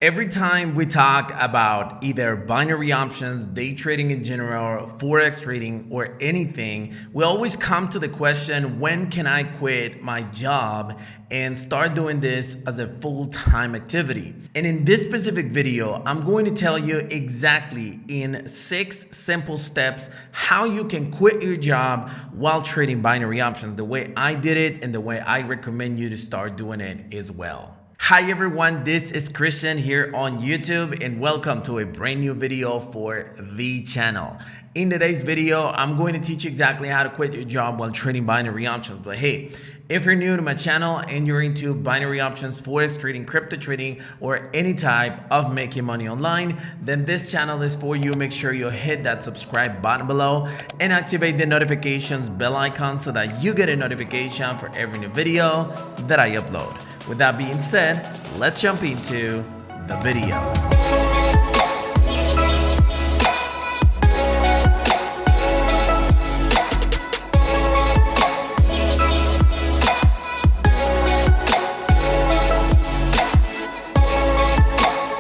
Every time we talk about either binary options, day trading in general, forex trading, or anything, we always come to the question, when can I quit my job and start doing this as a full-time activity? And in this specific video, I'm going to tell you exactly in 6 simple steps how you can quit your job while trading binary options, the way I did it and the way I recommend you to start doing it as well. Hi everyone, this is Christian here on YouTube and welcome to a brand new video for the channel. In today's video, I'm going to teach you exactly how to quit your job while trading binary options. But hey, if you're new to my channel and you're into binary options, forex trading, crypto trading, or any type of making money online, then this channel is for you. Make sure you hit that subscribe button below and activate the notifications bell icon so that you get a notification for every new video that I upload. With that being said, let's jump into the video.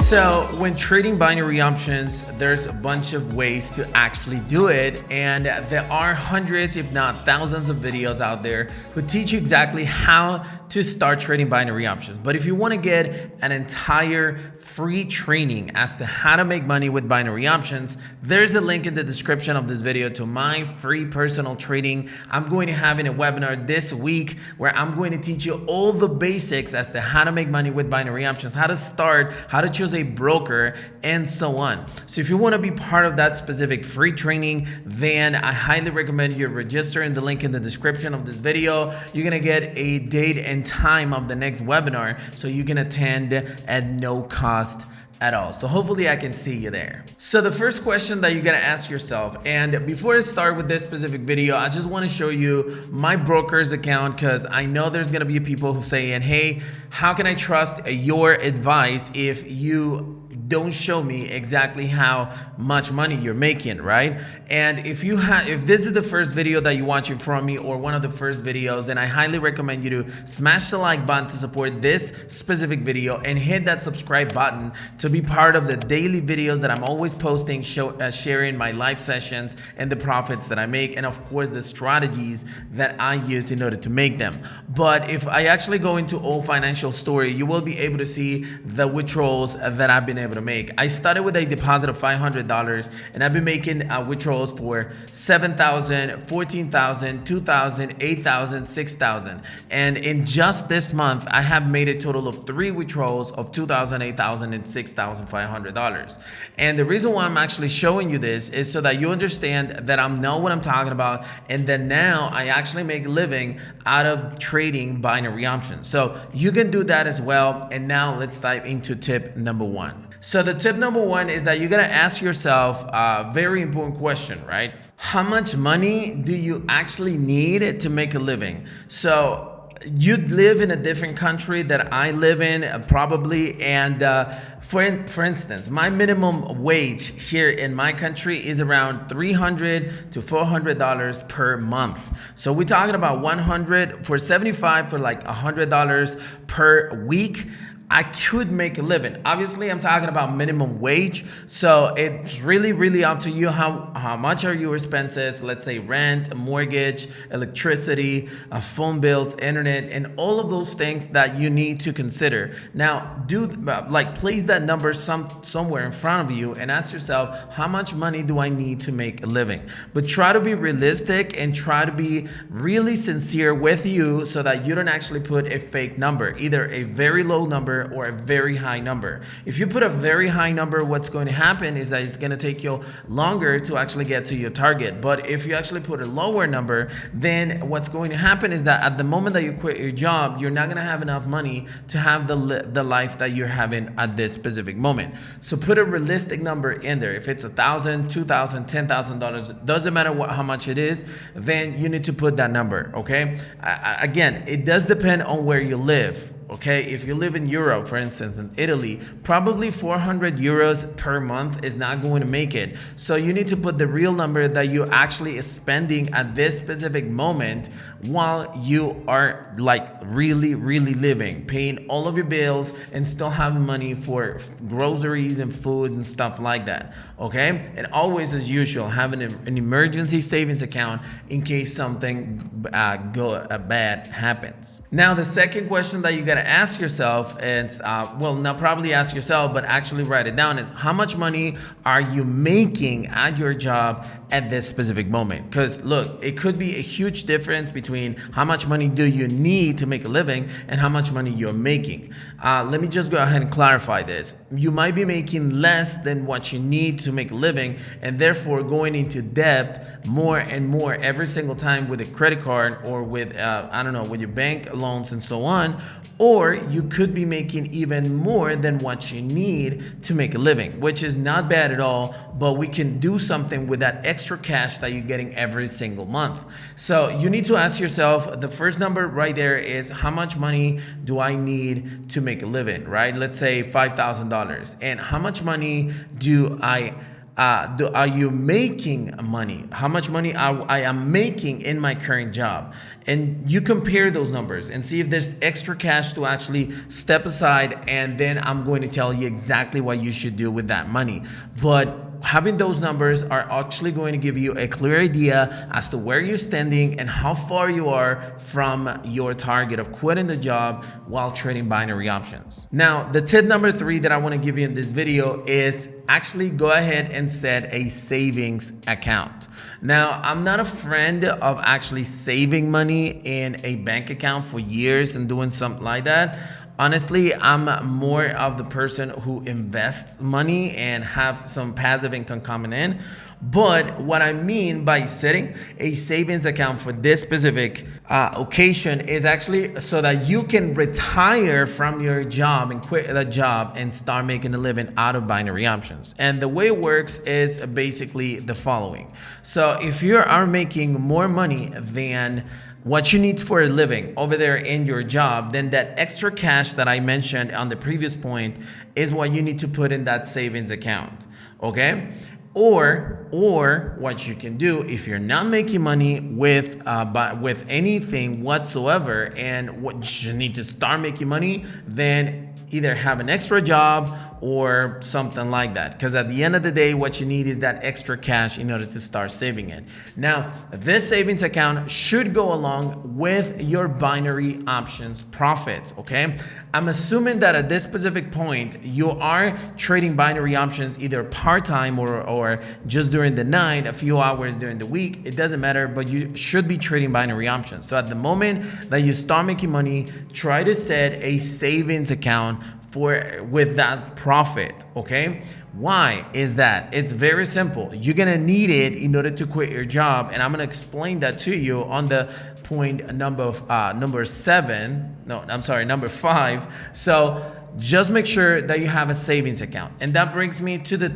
So when trading binary options, there's a bunch of ways to actually do it, and there are hundreds if not thousands of videos out there who teach you exactly how to start trading binary options. But if you want to get an entire free training as to how to make money with binary options, there's a link in the description of this video to my free personal training. I'm going to have in a webinar this week where I'm going to teach you all the basics as to how to make money with binary options, how to start, how to choose a broker, and so on. So if you want to be part of that specific free training, then I highly recommend you register in the link in the description of this video. You're going to get a date and time of the next webinar so you can attend at no cost at all. So hopefully I can see you there. So the first question that you gotta ask yourself, and before I start with this specific video, I just want to show you my broker's account, because I know there's gonna be people who say, and hey, how can I trust your advice if you don't show me exactly how much money you're making, right? And if this is the first video that you're watching from me, or one of the first videos, then I highly recommend you to smash the like button to support this specific video and hit that subscribe button to be part of the daily videos that I'm always posting, sharing my live sessions and the profits that I make, and of course the strategies that I use in order to make them. But if I actually go into all financial story, you will be able to see the withdrawals that I've been able to make. I started with a deposit of $500 and I've been making withdrawals for $7,000, $14,000, $2,000, $8,000, $6,000. And in just this month, I have made a total of 3 withdrawals of $2,000, $8,000, and $6,500. And the reason why I'm actually showing you this is so that you understand that I know what I'm talking about, and that now I actually make a living out of trading binary options. So you can do that as well. And now let's dive into tip number 1. So the tip number 1 is that you're gonna ask yourself a very important question, right? How much money do you actually need to make a living? So you live in a different country that I live in, probably, and for instance, my minimum wage here in my country is around $300 to $400 per month. So we're talking about 100 for 75 for like $100 per week. I could make a living. Obviously, I'm talking about minimum wage. So it's really up to you. How much are your expenses? Let's say rent, mortgage, electricity, phone bills, internet, and all of those things that you need to consider. Now, place that number somewhere in front of you and ask yourself, how much money do I need to make a living? But try to be realistic and try to be really sincere with you so that you don't actually put a fake number, either a very low number or a very high number. If you put a very high number, what's going to happen is that it's going to take you longer to actually get to your target. But if you actually put a lower number, then what's going to happen is that at the moment that you quit your job, you're not going to have enough money to have the life that you're having at this specific moment. So put a realistic number in there. If it's $1,000, $2,000, $10,000, doesn't matter how much it is, then you need to put that number, okay? Again, it does depend on where you live. Okay, if you live in Europe, for instance, in Italy, probably 400 euros per month is not going to make it. So you need to put the real number that you actually is spending at this specific moment while you are like really living, paying all of your bills and still having money for groceries and food and stuff like that. Okay, and always, as usual, having an emergency savings account in case something bad happens. Now, the second question that you got to ask yourself is, well, not probably ask yourself, but actually write it down, is how much money are you making at your job at this specific moment? Because look, it could be a huge difference between how much money do you need to make a living and how much money you're making. Let me just go ahead and clarify this. You might be making less than what you need to make a living, and therefore going into debt more and more every single time with a credit card or with with your bank loans and so on. Or you could be making even more than what you need to make a living, which is not bad at all, but we can do something with that extra cash that you're getting every single month. So you need to ask yourself, the first number right there is, how much money do I need to make a living, right? Let's say $5,000. And how much money are you making money? How much money I am making in my current job? And you compare those numbers and see if there's extra cash to actually step aside, and then I'm going to tell you exactly what you should do with that money. But having those numbers are actually going to give you a clear idea as to where you're standing and how far you are from your target of quitting the job while trading binary options. Now, the tip number 3 that I want to give you in this video is actually go ahead and set a savings account. Now, I'm not a friend of actually saving money in a bank account for years and doing something like that. Honestly, I'm more of the person who invests money and have some passive income coming in. But what I mean by setting a savings account for this specific occasion is actually so that you can retire from your job and quit the job and start making a living out of binary options. And the way it works is basically the following. So if you are making more money than what you need for a living over there in your job, then that extra cash that I mentioned on the previous point is what you need to put in that savings account. Okay? Or what you can do if you're not making money with anything whatsoever, and what you need to start making money, then either have an extra job or something like that. Because at the end of the day, what you need is that extra cash in order to start saving it. Now, this savings account should go along with your binary options profits, okay? I'm assuming that at this specific point, you are trading binary options either part-time or just during the night, a few hours during the week. It doesn't matter, but you should be trading binary options. So at the moment that you start making money, try to set a savings account with that profit, okay? Why is that? It's very simple. You're gonna need it in order to quit your job, and I'm gonna explain that to you on the point number 5. So just make sure that you have a savings account, and that brings me to the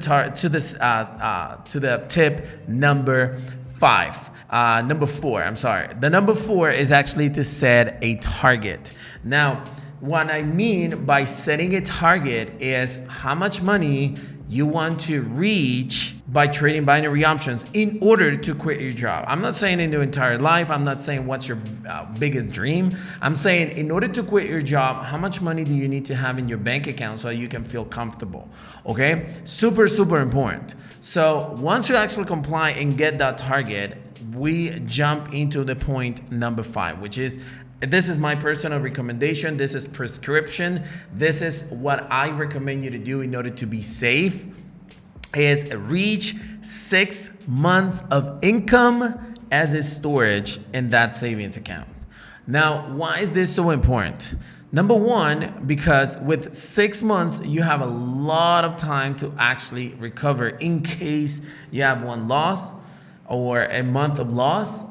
tip number 4. I'm sorry. The number 4 is actually to set a target. Now, what I mean by setting a target is how much money you want to reach by trading binary options in order to quit your job. I'm not saying in your entire life. I'm not saying what's your biggest dream. I'm saying in order to quit your job, how much money do you need to have in your bank account so you can feel comfortable? Okay, super important. So once you actually comply and get that target, we jump into the point number 5, which is, this is my personal recommendation. This is prescription. This is what I recommend you to do in order to be safe, is reach 6 months of income as a storage in that savings account. Now, why is this so important? Number 1, because with 6 months, you have a lot of time to actually recover in case you have one loss or a month of loss,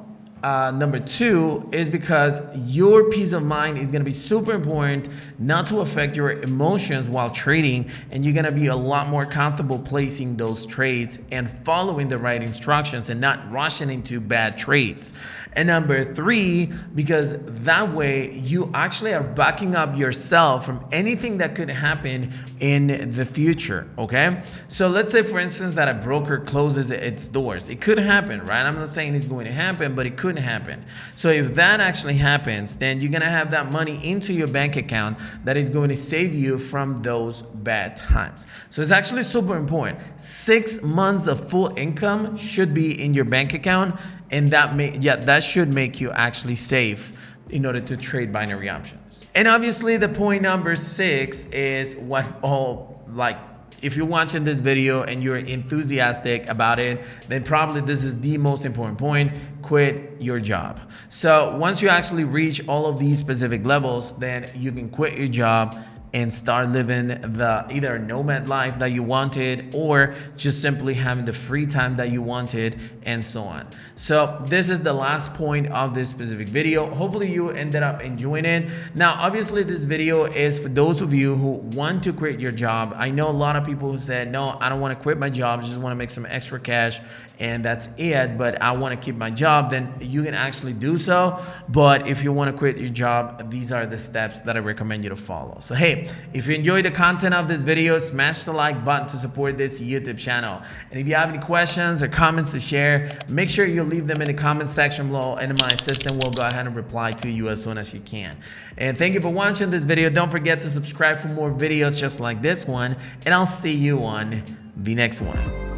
Number two is because your peace of mind is going to be super important not to affect your emotions while trading, and you're going to be a lot more comfortable placing those trades and following the right instructions and not rushing into bad trades. And number three, because that way you actually are backing up yourself from anything that could happen in the future, okay? So let's say, for instance, that a broker closes its doors. It could happen, right? I'm not saying it's going to happen, but it could happen. So if that actually happens, then you're gonna have that money into your bank account that is going to save you from those bad times. So it's actually super important. 6 months of full income should be in your bank account, and that should make you actually safe in order to trade binary options. And obviously the point number 6 is what if you're watching this video and you're enthusiastic about it, then probably this is the most important point: quit your job. So once you actually reach all of these specific levels, then you can quit your job and start living the either nomad life that you wanted, or just simply having the free time that you wanted, and so on. So this is the last point of this specific video. Hopefully you ended up enjoying it. Now, obviously this video is for those of you who want to quit your job. I know a lot of people who said, no, I don't want to quit my job, I just want to make some extra cash and that's it, but I want to keep my job. Then you can actually do so. But if you want to quit your job, these are the steps that I recommend you to follow. So hey, if you enjoyed the content of this video, smash the like button to support this YouTube channel. And if you have any questions or comments to share, make sure you leave them in the comment section below, and my assistant will go ahead and reply to you as soon as she can. And thank you for watching this video. Don't forget to subscribe for more videos just like this one, and I'll see you on the next one.